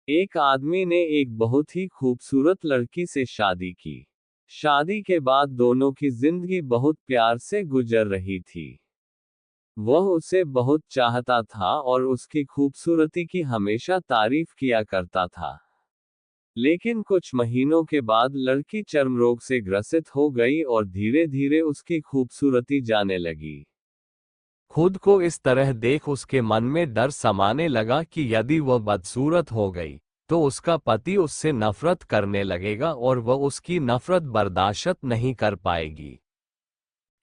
एक आदमी ने एक बहुत ही खूबसूरत लड़की से शादी की। शादी के बाद दोनों की जिंदगी बहुत प्यार से गुजर रही थी। वह उसे बहुत चाहता था और उसकी खूबसूरती की हमेशा तारीफ किया करता था। लेकिन कुछ महीनों के बाद लड़की चर्म रोग से ग्रसित हो गई और धीरे धीरे उसकी खूबसूरती जाने लगी। खुद को इस तरह देख उसके मन में डर समाने लगा कि यदि वह बदसूरत हो गई तो उसका पति उससे नफरत करने लगेगा और वह उसकी नफरत बर्दाश्त नहीं कर पाएगी।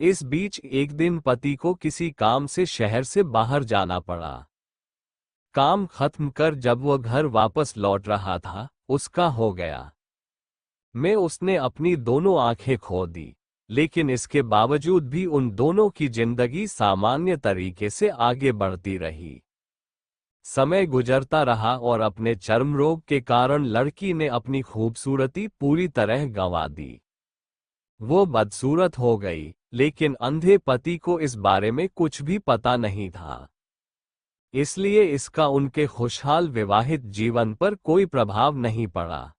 इस बीच एक दिन पति को किसी काम से शहर से बाहर जाना पड़ा। काम खत्म कर जब वह घर वापस लौट रहा था, उसका हो गया में उसने अपनी दोनों आंखें खो दी। लेकिन इसके बावजूद भी उन दोनों की जिंदगी सामान्य तरीके से आगे बढ़ती रही। समय गुजरता रहा और अपने चर्म रोग के कारण लड़की ने अपनी खूबसूरती पूरी तरह गंवा दी। वो बदसूरत हो गई, लेकिन अंधे पति को इस बारे में कुछ भी पता नहीं था। इसलिए इसका उनके खुशहाल विवाहित जीवन पर कोई प्रभाव नहीं पड़ा।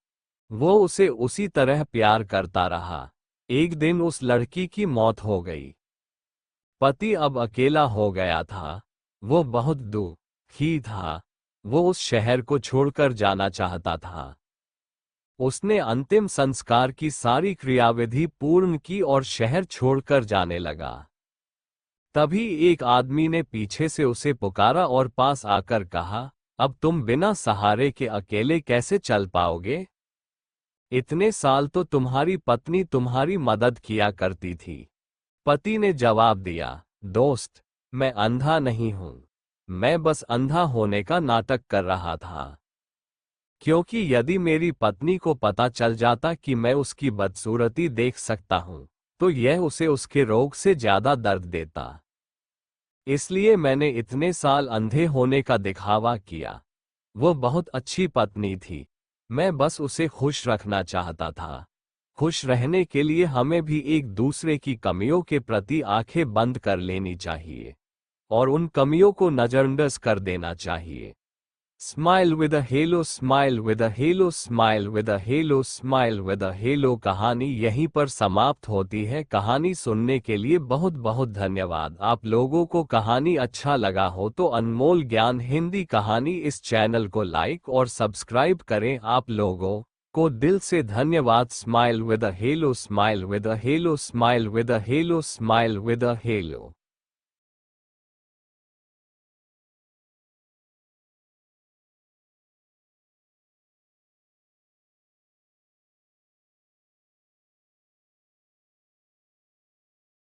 वो उसे उसी तरह प्यार करता रहा। एक दिन उस लड़की की मौत हो गई। पति अब अकेला हो गया था। वो बहुत दुखी था। वो उस शहर को छोड़कर जाना चाहता था। उसने अंतिम संस्कार की सारी क्रियाविधि पूर्ण की और शहर छोड़कर जाने लगा। तभी एक आदमी ने पीछे से उसे पुकारा और पास आकर कहा, अब तुम बिना सहारे के अकेले कैसे चल पाओगे? इतने साल तो तुम्हारी पत्नी तुम्हारी मदद किया करती थी। पति ने जवाब दिया, दोस्त, मैं अंधा नहीं हूं। मैं बस अंधा होने का नाटक कर रहा था। क्योंकि यदि मेरी पत्नी को पता चल जाता कि मैं उसकी बदसूरती देख सकता हूं, तो यह उसे उसके रोग से ज्यादा दर्द देता। इसलिए मैंने इतने साल अंधे होने का दिखावा किया। वो बहुत अच्छी पत्नी थी। मैं बस उसे खुश रखना चाहता था। खुश रहने के लिए हमें भी एक दूसरे की कमियों के प्रति आंखें बंद कर लेनी चाहिए और उन कमियों को नजरअंदाज कर देना चाहिए। Smile with a hello, smile with a hello, smile with a hello, smile with a hello. कहानी यहीं पर समाप्त होती है। कहानी सुनने के लिए बहुत बहुत धन्यवाद। आप लोगों को कहानी अच्छा लगा हो तो अनमोल ज्ञान हिंदी कहानी इस चैनल को लाइक और सब्सक्राइब करें। आप लोगों को दिल से धन्यवाद। Smile with a hello, smile with a hello, smile with a hello, smile with a hello.